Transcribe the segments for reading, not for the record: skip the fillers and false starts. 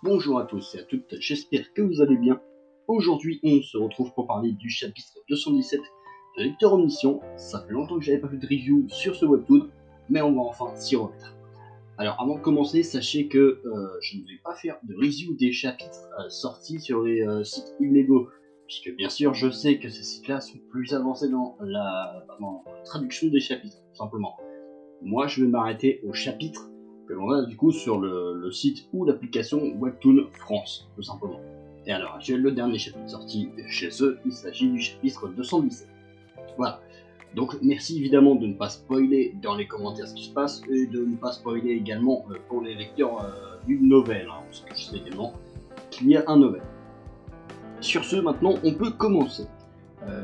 Bonjour à tous et à toutes, j'espère que vous allez bien. Aujourd'hui, on se retrouve pour parler du chapitre 217 de Lecteur Omniscient. Ça fait longtemps que j'avais pas fait de review sur ce webtoon, mais on va enfin s'y remettre. Alors, avant de commencer, sachez que je ne vais pas faire de review des chapitres sortis sur les sites illégaux, puisque bien sûr, je sais que ces sites-là sont plus avancés dans la traduction des chapitres, tout simplement. Moi, je vais m'arrêter au chapitre que l'on a du coup sur le site ou l'application Webtoon France, tout simplement. Et à l'heure actuelle, le dernier chapitre sorti chez eux, il s'agit du chapitre 217. Voilà. Donc merci évidemment de ne pas spoiler dans les commentaires ce qui se passe et de ne pas spoiler également pour les lecteurs d'une nouvelle, hein, parce que je sais également qu'il y a un novel. Sur ce, maintenant, on peut commencer.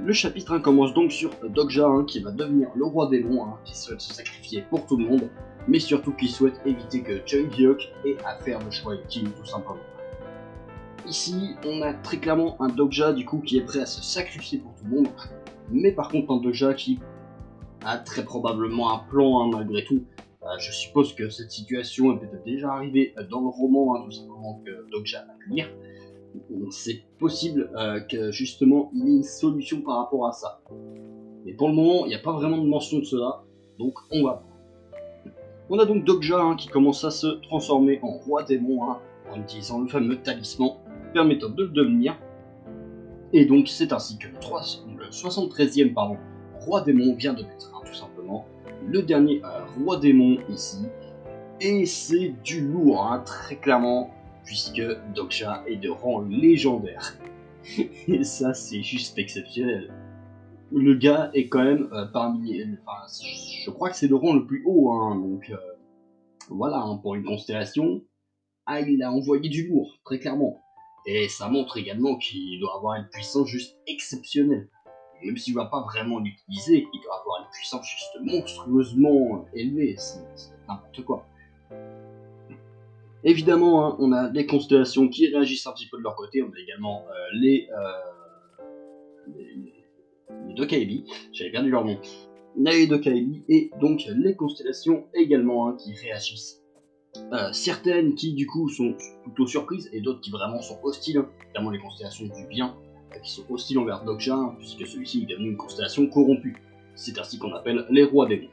Le chapitre 1 commence donc sur Dokja qui va devenir le roi démon, qui souhaite se sacrifier pour tout le monde, mais surtout qui souhaite éviter que Jung-hyuk ait à faire le choix utile tout simplement. Ici, on a très clairement un Dokja du coup qui est prêt à se sacrifier pour tout le monde, mais par contre un Dokja qui a très probablement un plan malgré tout. Je suppose que cette situation est peut-être déjà arrivée dans le roman, tout simplement que Dokja a pu lire. C'est possible que justement il y ait une solution par rapport à ça. Mais pour le moment, il n'y a pas vraiment de mention de cela, donc on va. On a donc Dokja qui commence à se transformer en roi démon en utilisant le fameux talisman permettant de le devenir. Et donc c'est ainsi que le 73e roi démon vient de naître, tout simplement. Le dernier roi démon ici. Et c'est du lourd, très clairement, puisque Dokja est de rang légendaire. Et ça, c'est juste exceptionnel. Le gars est quand même parmi. Enfin, je crois que c'est le rang le plus haut, donc voilà, pour une constellation. Il a envoyé du lourd, très clairement. Et ça montre également qu'il doit avoir une puissance juste exceptionnelle. Même s'il ne va pas vraiment l'utiliser, il doit avoir une puissance juste monstrueusement élevée, c'est n'importe quoi. Évidemment, on a des constellations qui réagissent un petit peu de leur côté, on a également les Dokaibi, j'avais perdu leur nom, les Dokaibi et donc les constellations également qui réagissent. Certaines qui du coup sont plutôt surprises et d'autres qui vraiment sont hostiles, notamment les constellations du bien qui sont hostiles envers Dokja puisque celui-ci est devenu une constellation corrompue. C'est ainsi qu'on appelle les rois démons.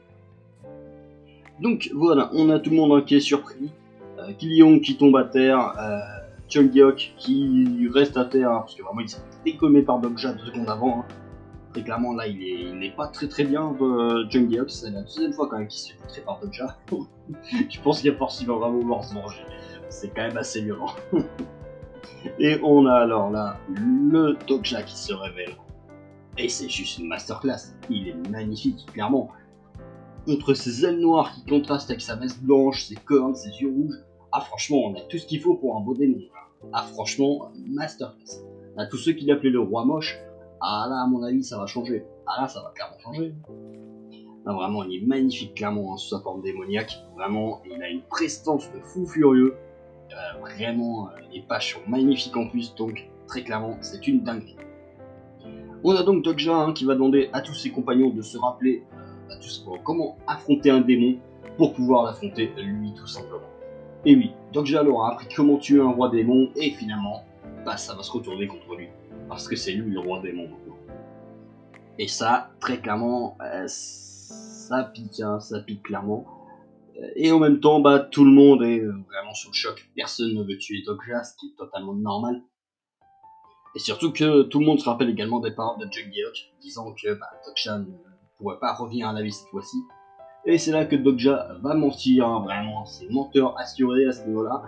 Donc voilà, on a tout le monde qui est surpris. Kilion qui tombe à terre, Jung-hyuk qui reste à terre parce que vraiment il s'est fait décommer par Dokja 2 secondes avant. Très clairement là il n'est pas très bien de Jung-hyuk, c'est la deuxième fois quand même qu'il se fait poutrer par Dokja. Je pense qu'il va vraiment vouloir se venger, c'est quand même assez violent. Et on a alors là le Dokja qui se révèle. Et c'est juste une masterclass, il est magnifique clairement. Entre ses ailes noires qui contrastent avec sa veste blanche, ses cornes, ses yeux rouges. Franchement, on a tout ce qu'il faut pour un beau démon. Franchement, masterclass. Tous ceux qui l'appelaient le roi moche, là, à mon avis, ça va changer. Là, ça va clairement changer. Vraiment, il est magnifique, clairement, sous sa forme démoniaque. Vraiment, il a une prestance de fou furieux. Vraiment, les pages sont magnifiques en plus, donc très clairement, c'est une dinguerie. On a donc Dokja qui va demander à tous ses compagnons de se rappeler comment affronter un démon pour pouvoir l'affronter lui tout simplement. Et oui, Dokja leur a appris comment tuer un roi démon et finalement, ça va se retourner contre lui. Parce que c'est lui le roi démon maintenant. Et ça, très clairement, ça pique clairement. Et en même temps, tout le monde est vraiment sous le choc. Personne ne veut tuer Dokja, ce qui est totalement normal. Et surtout que tout le monde se rappelle également des paroles de Jung-hyuk, disant que Dokja ne pourrait pas revenir à la vie cette fois-ci. Et c'est là que Dokja va mentir, vraiment, c'est menteur assuré à ce niveau-là.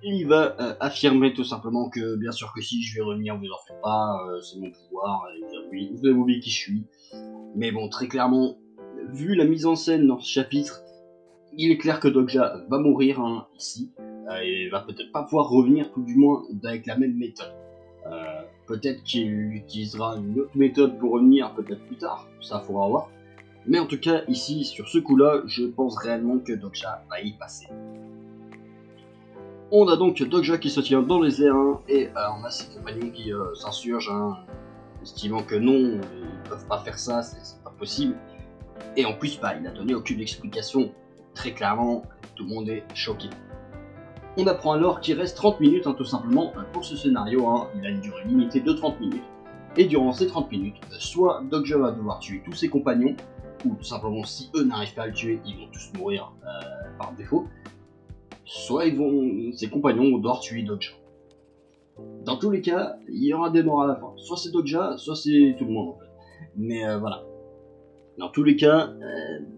Il va affirmer tout simplement que bien sûr que si je vais revenir, vous en faites pas, c'est mon pouvoir, oui, vous avez oublié qui je suis. Mais bon, très clairement, vu la mise en scène dans ce chapitre, il est clair que Dokja va mourir ici, et va peut-être pas pouvoir revenir, tout du moins avec la même méthode. Peut-être qu'il utilisera une autre méthode pour revenir peut-être plus tard, ça faudra voir. Mais en tout cas, ici, sur ce coup-là, je pense réellement que Dokja va y passer. On a donc Dokja qui se tient dans les airs, et on a ses compagnons qui s'insurgent, estimant que non, ils ne peuvent pas faire ça, c'est pas possible. Et en plus, il n'a donné aucune explication. Très clairement, tout le monde est choqué. On apprend alors qu'il reste 30 minutes tout simplement pour ce scénario, il a une durée limitée de 30 minutes, et durant ces 30 minutes, soit Dogja va devoir tuer tous ses compagnons, ou tout simplement si eux n'arrivent pas à le tuer, ils vont tous mourir par défaut, soit ses compagnons vont devoir tuer Dogja. Dans tous les cas, il y aura des morts à la fin, soit c'est Dogja, soit c'est tout le monde en fait. Mais voilà. Dans tous les cas,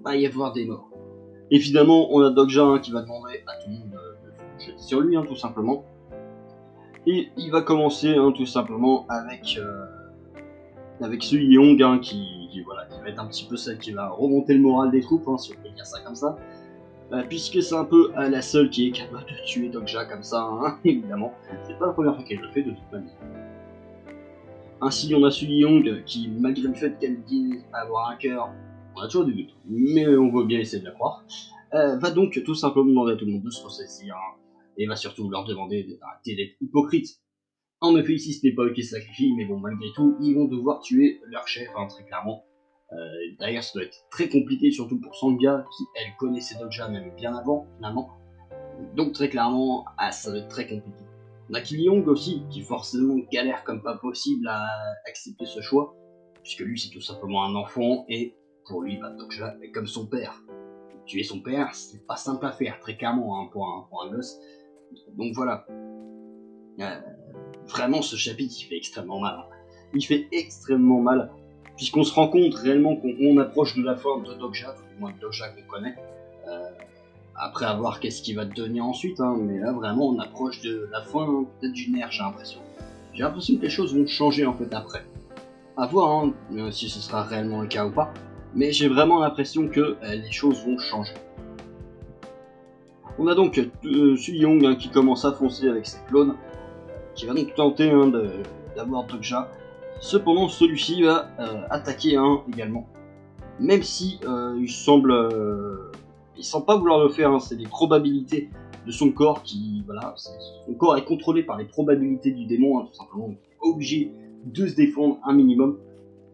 va y avoir des morts. Évidemment, on a Dogja qui va demander à tout le monde de jeter sur lui, tout simplement. Et il va commencer tout simplement avec Su Yong qui va être un petit peu celle qui va remonter le moral des troupes, si on peut dire ça comme ça. Puisque c'est un peu la seule qui est capable de tuer Dogja comme ça, évidemment. C'est pas la première fois qu'elle le fait de toute manière. Ainsi, on a Su Yong qui, malgré le fait qu'elle dise avoir un cœur, on a toujours des doutes, mais on va bien essayer de la croire, va donc tout simplement demander à tout le monde de se ressaisir, et va surtout leur demander d'arrêter d'être hypocrites. En effet, ici ce n'est pas eux qui se sacrifient, mais bon, malgré tout, ils vont devoir tuer leur chef, très clairement. D'ailleurs, ça doit être très compliqué, surtout pour Sangha, qui elle connaissait Dogja même bien avant, finalement. Donc très clairement, ça doit être très compliqué. On a Kiliong aussi, qui forcément galère comme pas possible à accepter ce choix, puisque lui c'est tout simplement un enfant, et pour lui, Dogja est comme son père. Tuer son père, c'est pas simple à faire, très clairement, pour un gosse. Donc voilà. Vraiment, ce chapitre, il fait extrêmement mal. Il fait extrêmement mal, puisqu'on se rend compte réellement qu'on approche de la fin de Dogja, tout du moins de Dogja qu'on connaît. Après à voir qu'est-ce qui va devenir ensuite, mais là vraiment on approche de la fin peut-être d'une ère, j'ai l'impression. J'ai l'impression que les choses vont changer en fait après. À voir si ce sera réellement le cas ou pas, mais j'ai vraiment l'impression que les choses vont changer. On a donc Su Yong qui commence à foncer avec ses clones, qui va donc tenter d'avoir Dogja. Cependant celui-ci va attaquer également, même si il semble pas vouloir le faire, c'est les probabilités de son corps son corps est contrôlé par les probabilités du démon, tout simplement, donc il est obligé de se défendre un minimum.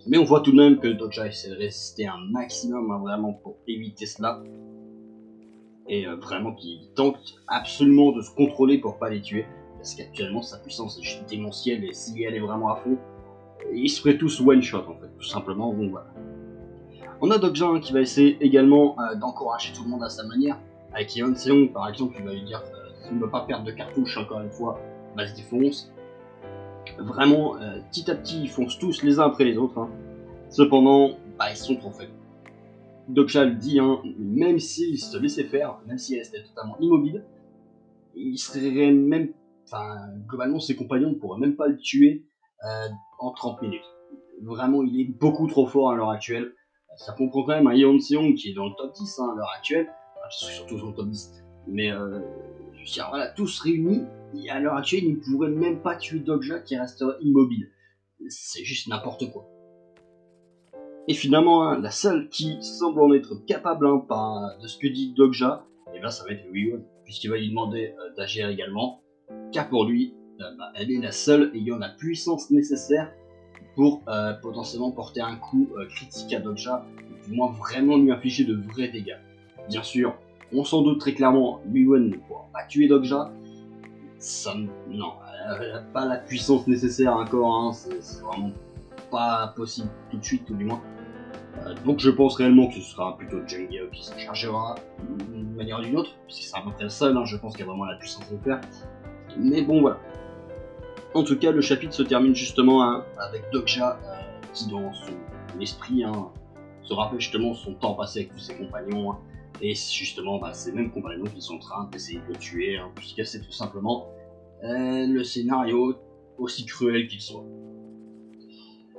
Mais on voit tout de même que Dogja essaie de résister un maximum, vraiment pour éviter cela. Et vraiment qu'il tente absolument de se contrôler pour pas les tuer, parce qu'actuellement sa puissance est juste démentielle, et si elle est vraiment à fond, ils seraient tous one shot en fait, tout simplement. Bon voilà. On a Dogja qui va essayer également d'encourager tout le monde à sa manière, avec Yeon Seong par exemple, qui va lui dire s'il ne veut pas perdre de cartouche encore une fois, vas-y fonce. Vraiment, petit à petit, ils foncent tous les uns après les autres. Cependant, ils sont trop faibles. Dogja le dit, même s'il se laissait faire, même s'il restait totalement immobile, il serait même, globalement, ses compagnons ne pourraient même pas le tuer en 30 minutes. Vraiment, il est beaucoup trop fort à l'heure actuelle. Ça comprend quand même un Yeon Seong qui est dans le top 10 à l'heure actuelle, surtout dans le top 10. Mais voilà, tous réunis, à l'heure actuelle, ils ne pourraient même pas tuer Dogja qui resterait immobile. C'est juste n'importe quoi. Et finalement, la seule qui semble en être capable de ce que dit Dogja, ça va être Wee-Won, puisqu'il va lui demander d'agir également, car pour lui, elle est la seule ayant la puissance nécessaire pour potentiellement porter un coup critique à Dogja, ou du moins vraiment lui infliger de vrais dégâts. Bien sûr, on s'en doute très clairement, Wee-Won ne pourra pas tuer Dogja, non, elle n'a pas la puissance nécessaire encore, c'est vraiment pas possible tout de suite, tout du moins. Donc je pense réellement que ce sera plutôt Jung-Gi qui s'en chargera d'une manière ou d'une autre, puisque c'est à peu près le seul, je pense qu'il y a vraiment la puissance de le faire. Mais bon voilà. En tout cas, le chapitre se termine justement avec Dogja qui dans son esprit se rappelle justement son temps passé avec tous ses compagnons, et justement ces mêmes compagnons qui sont en train d'essayer de le tuer, puisque c'est tout simplement le scénario aussi cruel qu'il soit.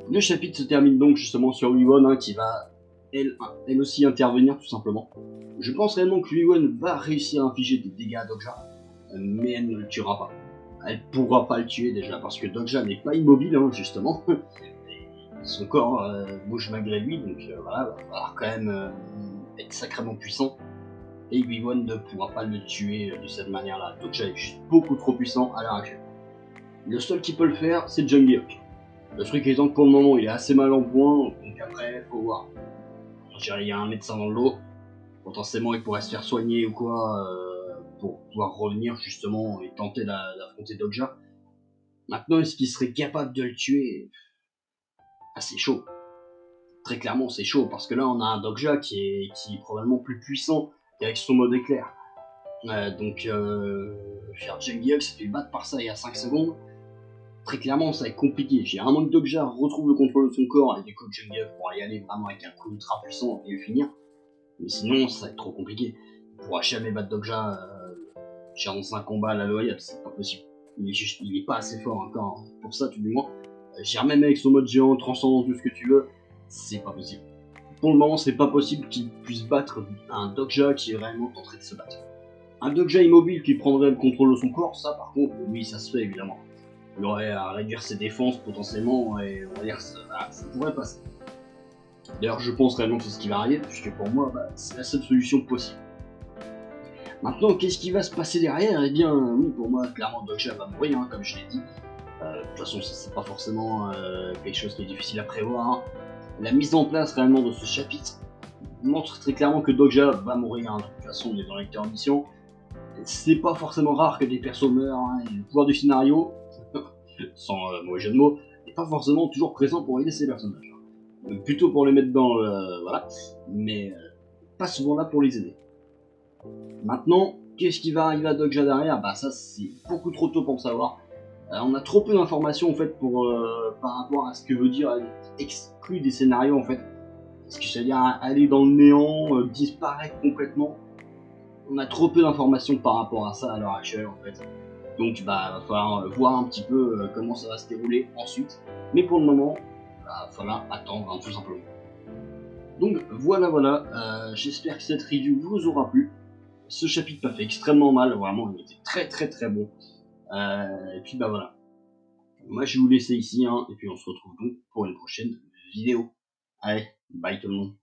Le chapitre se termine donc justement sur Wee-Won qui va elle aussi intervenir tout simplement. Je pense réellement que Wee-Won va réussir à infliger des dégâts à Dogja, mais elle ne le tuera pas. Elle pourra pas le tuer déjà parce que Dogja n'est pas immobile justement. Son corps bouge malgré lui, donc voilà, il va falloir quand même être sacrément puissant. Et Wee-Won ne pourra pas le tuer de cette manière-là. Dogja est juste beaucoup trop puissant à l'heure actuelle. Le seul qui peut le faire, c'est Jung-Gi. Le truc étant que pour le moment il est assez mal en point, donc après faut voir. Je dirais il y a un médecin dans le lot, potentiellement il pourrait se faire soigner ou quoi, pour pouvoir revenir justement et tenter d'affronter Dogja. Maintenant, est-ce qu'il serait capable de le tuer? Ah, c'est chaud. Très clairement, c'est chaud parce que là, on a un Dogja qui est probablement plus puissant qu'avec son mode éclair. Faire Jungle se fait battre par ça il y a 5 secondes. Très clairement, ça va être compliqué. J'ai un mode Dogja retrouve le contrôle de son corps et du coup, Jungle pourra y aller vraiment avec un coup ultra puissant et le finir. Mais sinon, ça va être trop compliqué. Il pourra jamais battre Dogja dans un combat à la loyale, c'est pas possible. Il est pas assez fort encore pour ça, tout du moins. Même avec son mode géant, transcendant, tout ce que tu veux, c'est pas possible. Pour le moment, c'est pas possible qu'il puisse battre un Dogja qui est réellement en train de se battre. Un Dogja immobile qui prendrait le contrôle de son corps, ça par contre, oui, ça se fait évidemment. Il aurait à réduire ses défenses potentiellement et on va dire ça pourrait passer. D'ailleurs, je pense réellement que c'est ce qui va arriver, puisque pour moi, c'est la seule solution possible. Maintenant, qu'est-ce qui va se passer derrière? Eh bien, oui, pour moi, clairement, Dogja va mourir, comme je l'ai dit. De toute façon, c'est pas forcément quelque chose qui est difficile à prévoir. Hein. La mise en place réellement de ce chapitre montre très clairement que Dogja va mourir. Hein. De toute façon, on est dans la lecture mission. C'est pas forcément rare que des persos meurent. Hein, et le pouvoir du scénario, sans mauvais jeu de mots, n'est pas forcément toujours présent pour aider ces personnages. Plutôt pour les mettre dans le. Voilà. Mais pas souvent là pour les aider. Maintenant, qu'est-ce qui va arriver à Dogja derrière? Ça, c'est beaucoup trop tôt pour le savoir. On a trop peu d'informations en fait par rapport à ce que veut dire exclu des scénarios en fait. Est-ce que ça veut dire aller dans le néant, disparaître complètement? On a trop peu d'informations par rapport à ça à l'heure actuelle en fait. Donc va falloir voir un petit peu comment ça va se dérouler ensuite. Mais pour le moment, va falloir attendre tout simplement. Donc voilà, j'espère que cette review vous aura plu. Ce chapitre m'a fait extrêmement mal, vraiment il était très très très bon. Et puis voilà. Moi je vais vous laisser ici, hein, et puis on se retrouve donc pour une prochaine vidéo. Allez, bye tout le monde.